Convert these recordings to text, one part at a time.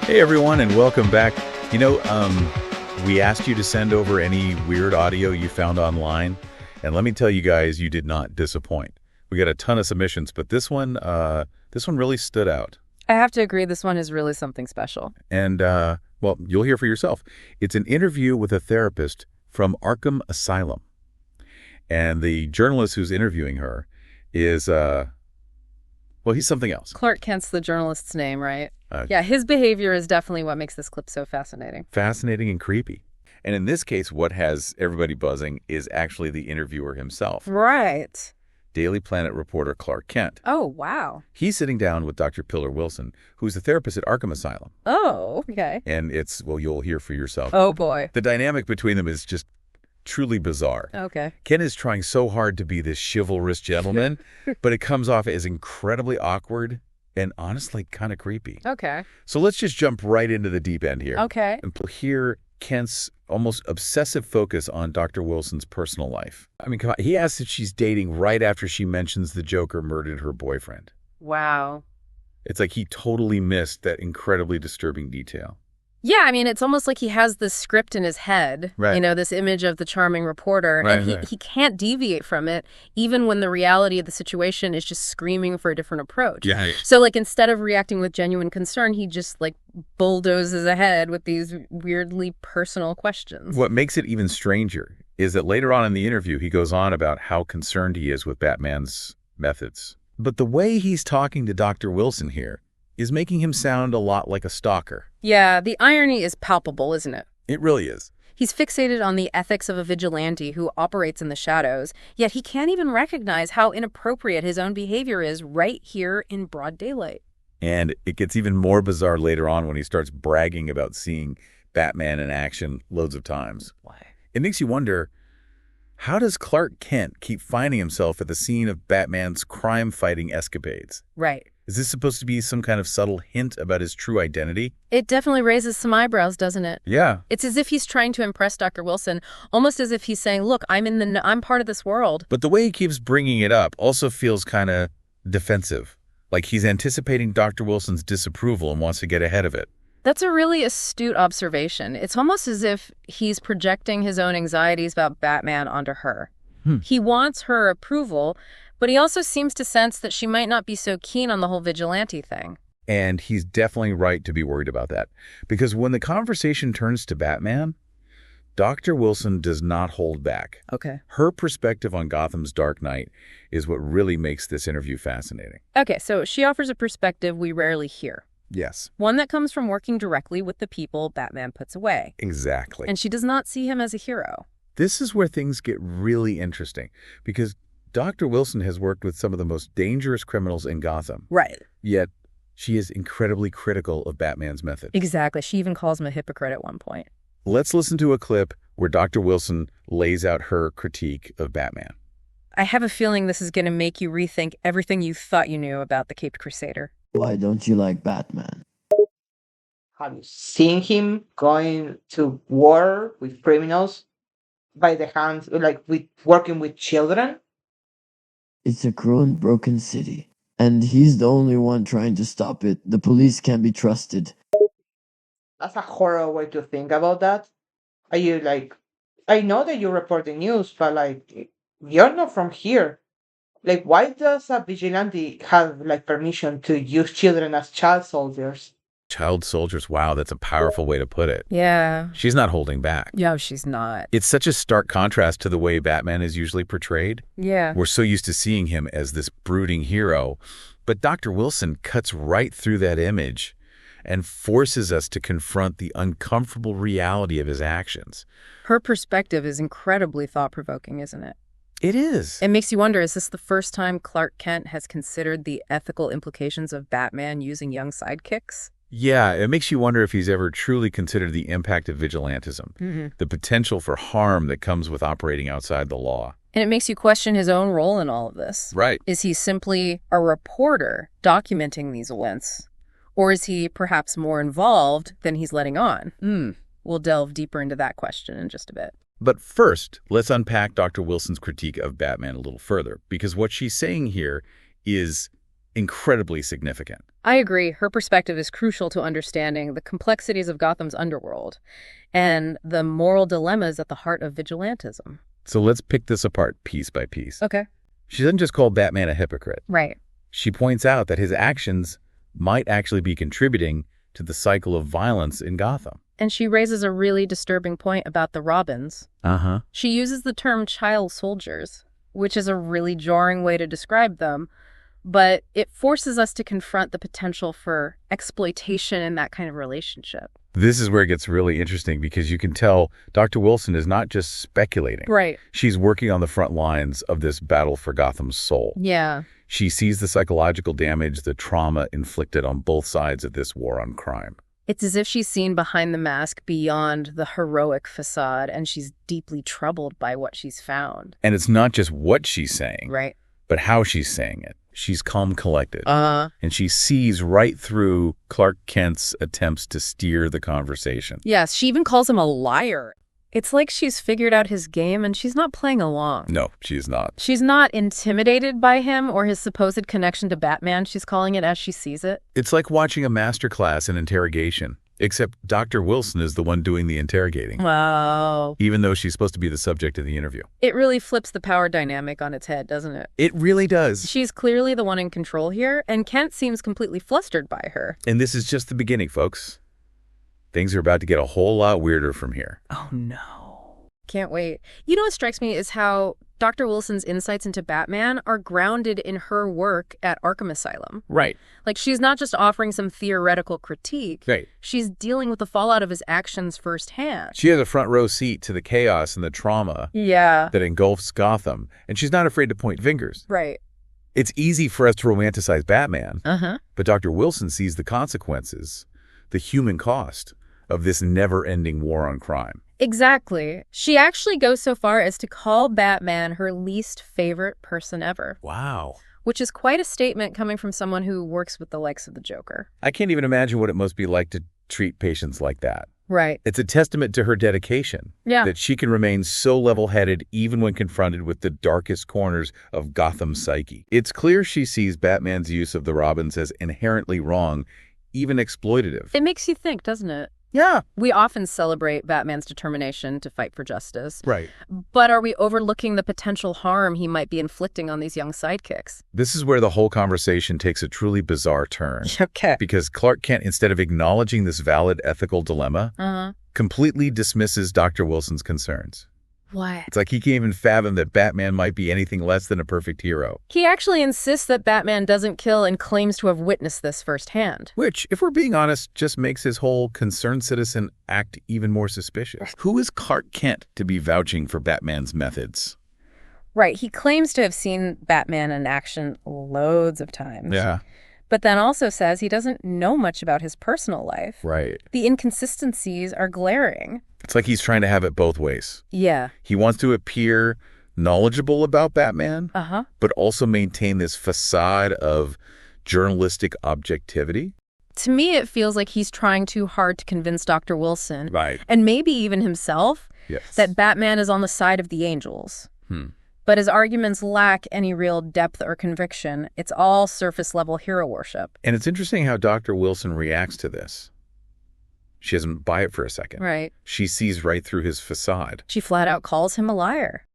Hey everyone, and welcome back. We asked you to send over any weird audio you found online, and let me tell you guys, you did not disappoint. We got a ton of submissions, but this one really stood out. I have to agree, this one is really something special. And, well, you'll hear for yourself. It's an interview with a therapist from Arkham Asylum. And the journalist who's interviewing her is, he's something else. Clark Kent's the journalist's name, right? Yeah, his behavior is definitely what makes this clip so fascinating. Fascinating and creepy. And in this case, what has everybody buzzing is actually the interviewer himself. Right. Daily Planet reporter Clark Kent. Oh, wow. He's sitting down with Dr. Pillar Wilson, who's the therapist at Arkham Asylum. Oh, okay. And you'll hear for yourself. Oh, boy. The dynamic between them is just truly bizarre. Okay. Ken is trying so hard to be this chivalrous gentleman, but it comes off as incredibly awkward and honestly kind of creepy. Okay. So let's just jump right into the deep end here. Okay. And hear Kent's almost obsessive focus on Dr. Wilson's personal life. I mean, come on. He asks if she's dating right after she mentions the Joker murdered her boyfriend. Wow. It's like he totally missed that incredibly disturbing detail. Yeah, I mean, it's almost like he has this script in his head, right. This image of the charming reporter, right, and he can't deviate from it, even when the reality of the situation is just screaming for a different approach. Yeah. So, instead of reacting with genuine concern, he just, bulldozes ahead with these weirdly personal questions. What makes it even stranger is that later on in the interview, he goes on about how concerned he is with Batman's methods. But the way he's talking to Dr. Wilson here is making him sound a lot like a stalker. Yeah, the irony is palpable, isn't it? It really is. He's fixated on the ethics of a vigilante who operates in the shadows, yet he can't even recognize how inappropriate his own behavior is right here in broad daylight. And it gets even more bizarre later on when he starts bragging about seeing Batman in action loads of times. Why? It makes you wonder, how does Clark Kent keep finding himself at the scene of Batman's crime-fighting escapades? Right. Is this supposed to be some kind of subtle hint about his true identity? It definitely raises some eyebrows, doesn't it? Yeah. It's as if he's trying to impress Dr. Wilson, almost as if he's saying, look, I'm part of this world. But the way he keeps bringing it up also feels kind of defensive, like he's anticipating Dr. Wilson's disapproval and wants to get ahead of it. That's a really astute observation. It's almost as if he's projecting his own anxieties about Batman onto her. He wants her approval, but he also seems to sense that she might not be so keen on the whole vigilante thing. And he's definitely right to be worried about that. Because when the conversation turns to Batman, Dr. Wilson does not hold back. Okay. Her perspective on Gotham's Dark Knight is what really makes this interview fascinating. Okay, so she offers a perspective we rarely hear. Yes. One that comes from working directly with the people Batman puts away. Exactly. And she does not see him as a hero. This is where things get really interesting, because Dr. Wilson has worked with some of the most dangerous criminals in Gotham. Right. Yet, she is incredibly critical of Batman's method. Exactly. She even calls him a hypocrite at one point. Let's listen to a clip where Dr. Wilson lays out her critique of Batman. I have a feeling this is going to make you rethink everything you thought you knew about the Caped Crusader. Why don't you like Batman? Have you seen him going to war with criminals by the hands, working with children? It's a cruel and broken city, and he's the only one trying to stop it. The police can't be trusted. That's a horrible way to think about that. Are you I know that you report the news, but you're not from here. Why does a vigilante have permission to use children as child soldiers? Child soldiers, wow, that's a powerful way to put it. Yeah. She's not holding back. No, she's not. It's such a stark contrast to the way Batman is usually portrayed. Yeah. We're so used to seeing him as this brooding hero, but Dr. Wilson cuts right through that image and forces us to confront the uncomfortable reality of his actions. Her perspective is incredibly thought-provoking, isn't it? It is. It makes you wonder, is this the first time Clark Kent has considered the ethical implications of Batman using young sidekicks? Yeah, it makes you wonder if he's ever truly considered the impact of vigilantism, the potential for harm that comes with operating outside the law. And it makes you question his own role in all of this. Right. Is he simply a reporter documenting these events? Or is he perhaps more involved than he's letting on? We'll delve deeper into that question in just a bit. But first, let's unpack Dr. Wilson's critique of Batman a little further, because what she's saying here is incredibly significant. I agree. Her perspective is crucial to understanding the complexities of Gotham's underworld and the moral dilemmas at the heart of vigilantism. So let's pick this apart piece by piece. Okay. She doesn't just call Batman a hypocrite. Right. She points out that his actions might actually be contributing to the cycle of violence in Gotham. And she raises a really disturbing point about the Robins. Uh-huh. She uses the term child soldiers, which is a really jarring way to describe them, but it forces us to confront the potential for exploitation in that kind of relationship. This is where it gets really interesting because you can tell Dr. Wilson is not just speculating. Right. She's working on the front lines of this battle for Gotham's soul. Yeah. She sees the psychological damage, the trauma inflicted on both sides of this war on crime. It's as if she's seen behind the mask beyond the heroic facade, and she's deeply troubled by what she's found. And it's not just what she's saying, Right. but how she's saying it. She's calm, collected. Uh-huh. And she sees right through Clark Kent's attempts to steer the conversation. Yes, she even calls him a liar. It's like she's figured out his game and she's not playing along. No, she's not. She's not intimidated by him or his supposed connection to Batman. She's calling it as she sees it. It's like watching a masterclass in interrogation, except Dr. Wilson is the one doing the interrogating. Wow. Even though she's supposed to be the subject of the interview. It really flips the power dynamic on its head, doesn't it? It really does. She's clearly the one in control here, and Kent seems completely flustered by her. And this is just the beginning, folks. Things are about to get a whole lot weirder from here. Oh, no. Can't wait. You know what strikes me is how Dr. Wilson's insights into Batman are grounded in her work at Arkham Asylum. Right. Like, she's not just offering some theoretical critique. Right. She's dealing with the fallout of his actions firsthand. She has a front row seat to the chaos and the trauma Yeah. that engulfs Gotham, and she's not afraid to point fingers. Right. It's easy for us to romanticize Batman, Uh-huh. but Dr. Wilson sees the consequences, the human cost of this never-ending war on crime. Exactly. She actually goes so far as to call Batman her least favorite person ever, Wow. which is quite a statement coming from someone who works with the likes of the Joker. I can't even imagine what it must be like to treat patients like that. Right. It's a testament to her dedication Yeah. that she can remain so level-headed even when confronted with the darkest corners of Gotham's psyche. It's clear she sees Batman's use of the Robins as inherently wrong, even exploitative. It makes you think, doesn't it? Yeah. We often celebrate Batman's determination to fight for justice. Right. But are we overlooking the potential harm he might be inflicting on these young sidekicks? This is where the whole conversation takes a truly bizarre turn. Okay. Because Clark Kent, instead of acknowledging this valid ethical dilemma, completely dismisses Dr. Wilson's concerns. What? It's like he can't even fathom that Batman might be anything less than a perfect hero. He actually insists that Batman doesn't kill and claims to have witnessed this firsthand. Which, if we're being honest, just makes his whole concerned citizen act even more suspicious. Who is Clark Kent to be vouching for Batman's methods? Right. He claims to have seen Batman in action loads of times. Yeah. But then also says he doesn't know much about his personal life. Right. The inconsistencies are glaring. It's like he's trying to have it both ways. Yeah. He wants to appear knowledgeable about Batman, but also maintain this facade of journalistic objectivity. To me, it feels like he's trying too hard to convince Dr. Wilson, Right. and maybe even himself, Yes. that Batman is on the side of the angels. But his arguments lack any real depth or conviction. It's all surface-level hero worship. And it's interesting how Dr. Wilson reacts to this. She doesn't buy it for a second. Right. She sees right through his facade. She flat out calls him a liar.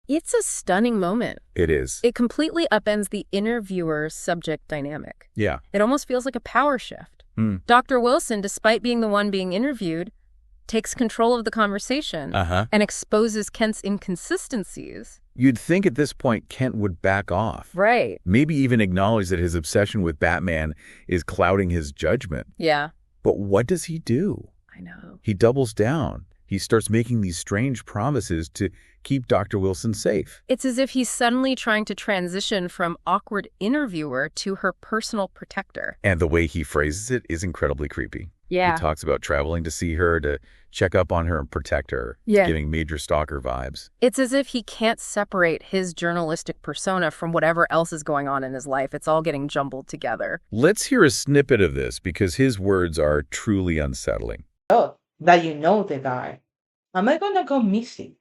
It's a stunning moment. It is. It completely upends the interviewer-subject dynamic. Yeah. It almost feels like a power shift. Dr. Wilson, despite being the one being interviewed, takes control of the conversation and exposes Kent's inconsistencies. You'd think at this point Kent would back off. Right. Maybe even acknowledge that his obsession with Batman is clouding his judgment. Yeah. But what does he do? I know. He doubles down. He starts making these strange promises to keep Dr. Wilson safe. It's as if he's suddenly trying to transition from awkward interviewer to her personal protector. And the way he phrases it is incredibly creepy. Yeah. He talks about traveling to see her, to check up on her and protect her. Yeah. It's giving major stalker vibes. It's as if he can't separate his journalistic persona from whatever else is going on in his life. It's all getting jumbled together. Let's hear a snippet of this because his words are truly unsettling. Oh, that you know the guy. Am I gonna go missing?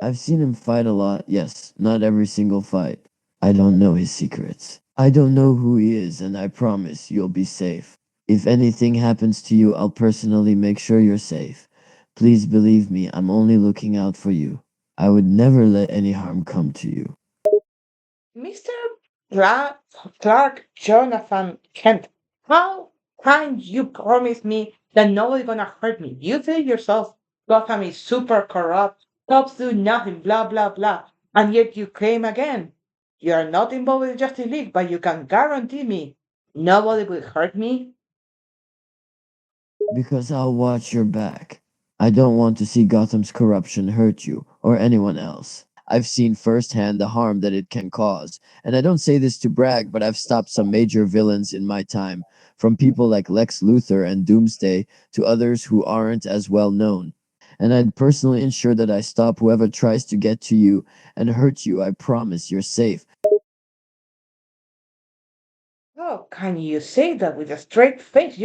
I've seen him fight a lot, yes, not every single fight. I don't know his secrets. I don't know who he is, and I promise you'll be safe. If anything happens to you, I'll personally make sure you're safe. Please believe me, I'm only looking out for you. I would never let any harm come to you. Mr. Clark Jonathan Kent, how can you promise me that nobody's gonna hurt me? You say yourself Gotham is super corrupt, cops do nothing, blah blah blah, and yet you claim again. You are not involved with the Justice League, but you can guarantee me nobody will hurt me. Because I'll watch your back. I don't want to see Gotham's corruption hurt you or anyone else. I've seen firsthand the harm that it can cause, and I don't say this to brag, but I've stopped some major villains in my time, from people like Lex Luthor and Doomsday to others who aren't as well known. And I'd personally ensure that I stop whoever tries to get to you and hurt you. I promise you're safe. How can you say that with a straight face?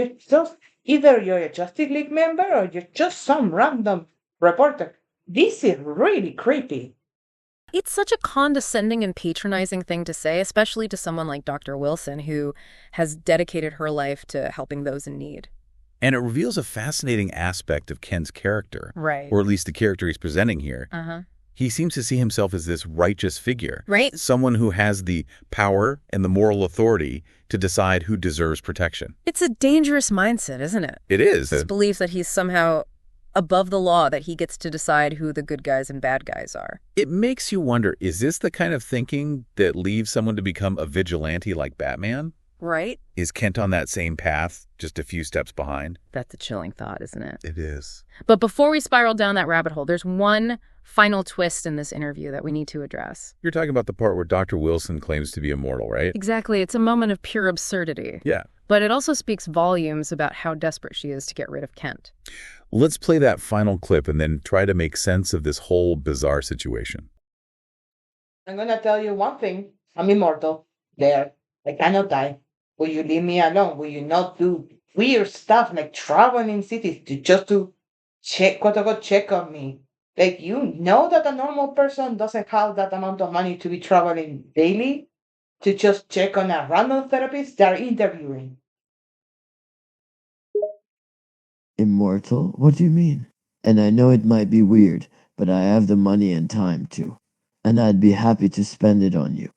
Either you're a Justice League member or you're just some random reporter. This is really creepy. It's such a condescending and patronizing thing to say, especially to someone like Dr. Wilson, who has dedicated her life to helping those in need. And it reveals a fascinating aspect of Ken's character. Right. Or at least the character he's presenting here. Uh-huh. He seems to see himself as this righteous figure. Right. Someone who has the power and the moral authority to decide who deserves protection. It's a dangerous mindset, isn't it? It is. This belief that he's somehow above the law, that he gets to decide who the good guys and bad guys are. It makes you wonder, is this the kind of thinking that leaves someone to become a vigilante like Batman? Right? Is Kent on that same path, just a few steps behind? That's a chilling thought, isn't it? It is. But before we spiral down that rabbit hole, there's one final twist in this interview that we need to address. You're talking about the part where Dr. Wilson claims to be immortal, right? Exactly. It's a moment of pure absurdity. Yeah. But it also speaks volumes about how desperate she is to get rid of Kent. Let's play that final clip and then try to make sense of this whole bizarre situation. I'm gonna tell you one thing. I'm immortal. There. I cannot die. Will you leave me alone? Will you not do weird stuff like traveling in cities to check, quote unquote, check on me? Like, you know that a normal person doesn't have that amount of money to be traveling daily to just check on a random therapist they're interviewing. Immortal? What do you mean? And I know it might be weird, but I have the money and time too. And I'd be happy to spend it on you.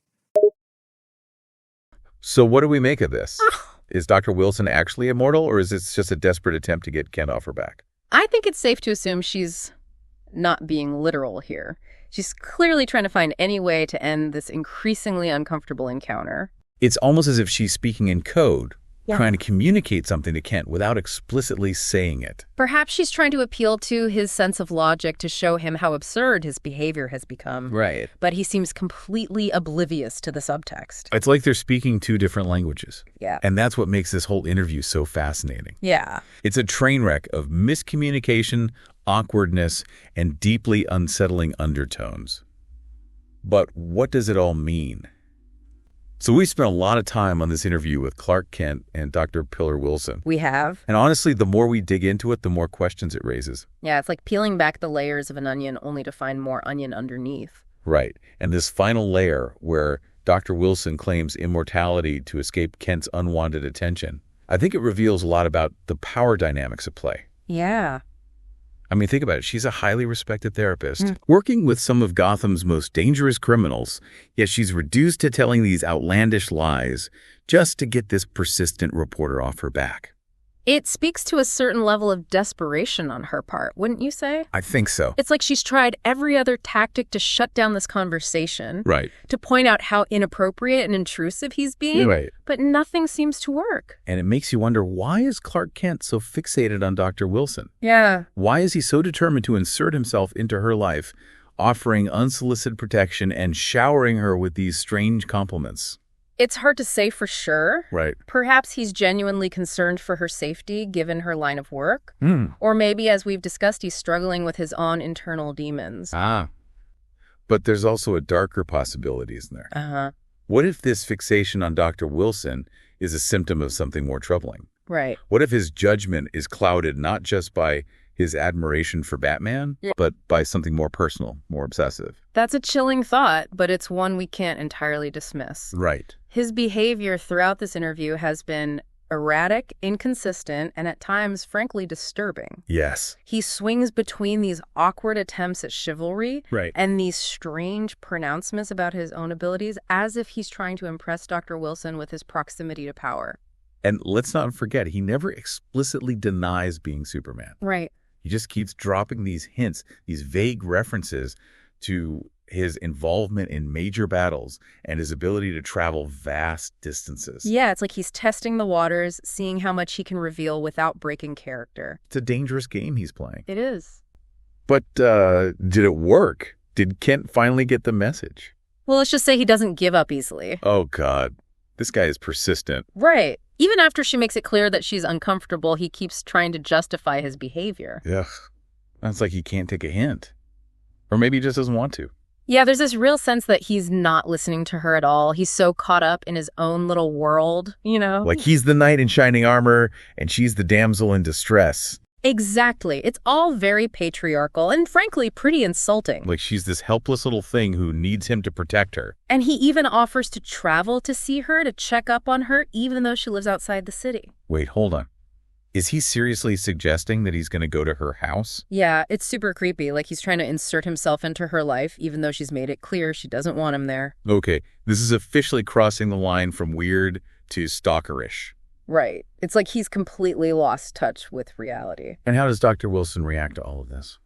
So what do we make of this? Is Dr. Wilson actually immortal, or is this just a desperate attempt to get Kent off her back? I think it's safe to assume she's not being literal here. She's clearly trying to find any way to end this increasingly uncomfortable encounter. It's almost as if she's speaking in code, Yeah. trying to communicate something to Kent without explicitly saying it. Perhaps she's trying to appeal to his sense of logic to show him how absurd his behavior has become. Right. But he seems completely oblivious to the subtext. It's like they're speaking two different languages. Yeah. And that's what makes this whole interview so fascinating. Yeah. It's a train wreck of miscommunication, awkwardness, and deeply unsettling undertones. But what does it all mean? So we spent a lot of time on this interview with Clark Kent and Dr. Pillar Wilson. We have. And honestly, the more we dig into it, the more questions it raises. Yeah, it's like peeling back the layers of an onion only to find more onion underneath. Right. And this final layer where Dr. Wilson claims immortality to escape Kent's unwanted attention, I think it reveals a lot about the power dynamics at play. Yeah. I mean, think about it. She's a highly respected therapist, working with some of Gotham's most dangerous criminals, yet she's reduced to telling these outlandish lies just to get this persistent reporter off her back. It speaks to a certain level of desperation on her part, wouldn't you say? I think so. It's like she's tried every other tactic to shut down this conversation. Right. To point out how inappropriate and intrusive he's being. Right. But nothing seems to work. And it makes you wonder, why is Clark Kent so fixated on Dr. Wilson? Yeah. Why is he so determined to insert himself into her life, offering unsolicited protection and showering her with these strange compliments? It's hard to say for sure. Right. Perhaps he's genuinely concerned for her safety, given her line of work. Or maybe, as we've discussed, he's struggling with his own internal demons. But there's also a darker possibility, isn't there? Uh-huh. What if this fixation on Dr. Wilson is a symptom of something more troubling? Right. What if his judgment is clouded not just by his admiration for Batman, but by something more personal, more obsessive. That's a chilling thought, but it's one we can't entirely dismiss. Right. His behavior throughout this interview has been erratic, inconsistent, and at times, frankly, disturbing. Yes. He swings between these awkward attempts at chivalry Right. and these strange pronouncements about his own abilities as if he's trying to impress Dr. Wilson with his proximity to power. And let's not forget, he never explicitly denies being Superman. Right. He just keeps dropping these hints, these vague references to his involvement in major battles and his ability to travel vast distances. Yeah, it's like he's testing the waters, seeing how much he can reveal without breaking character. It's a dangerous game he's playing. It is. But did it work? Did Kent finally get the message? Well, let's just say he doesn't give up easily. Oh, God. This guy is persistent. Right. Even after she makes it clear that she's uncomfortable, he keeps trying to justify his behavior. Ugh. It's like he can't take a hint. Or maybe he just doesn't want to. Yeah, there's this real sense that he's not listening to her at all. He's so caught up in his own little world, you know? Like he's the knight in shining armor, and she's the damsel in distress. Exactly. It's all very patriarchal and frankly pretty insulting. Like she's this helpless little thing who needs him to protect her. And he even offers to travel to see her, to check up on her, even though she lives outside the city. Wait, hold on. Is he seriously suggesting that he's going to go to her house? Yeah, it's super creepy. Like he's trying to insert himself into her life, even though she's made it clear she doesn't want him there. Okay, this is officially crossing the line from weird to stalkerish. Right. It's like he's completely lost touch with reality. And how does Dr. Wilson react to all of this?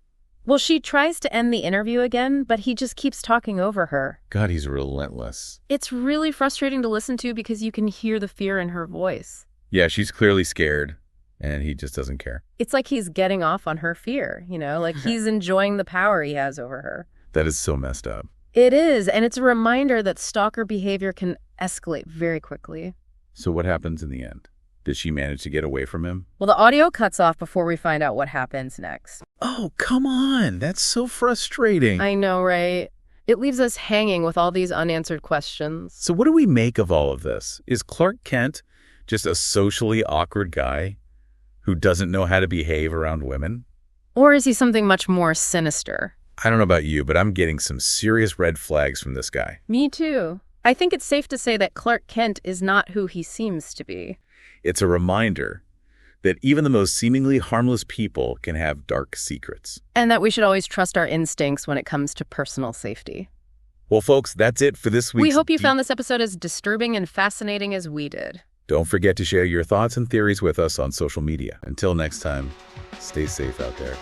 Well, she tries to end the interview again, but he just keeps talking over her. God, he's relentless. It's really frustrating to listen to because you can hear the fear in her voice. Yeah, she's clearly scared, and he just doesn't care. It's like he's getting off on her fear, you know, like he's enjoying the power he has over her. That is so messed up. It is, and it's a reminder that stalker behavior can escalate very quickly. So what happens in the end? Does she manage to get away from him? Well, the audio cuts off before we find out what happens next. Oh, come on. That's so frustrating. I know, right? It leaves us hanging with all these unanswered questions. So what do we make of all of this? Is Clark Kent just a socially awkward guy who doesn't know how to behave around women? Or is he something much more sinister? I don't know about you, but I'm getting some serious red flags from this guy. Me too. I think it's safe to say that Clark Kent is not who he seems to be. It's a reminder that even the most seemingly harmless people can have dark secrets. And that we should always trust our instincts when it comes to personal safety. Well, folks, that's it for this week's We hope you found this episode as disturbing and fascinating as we did. Don't forget to share your thoughts and theories with us on social media. Until next time, stay safe out there.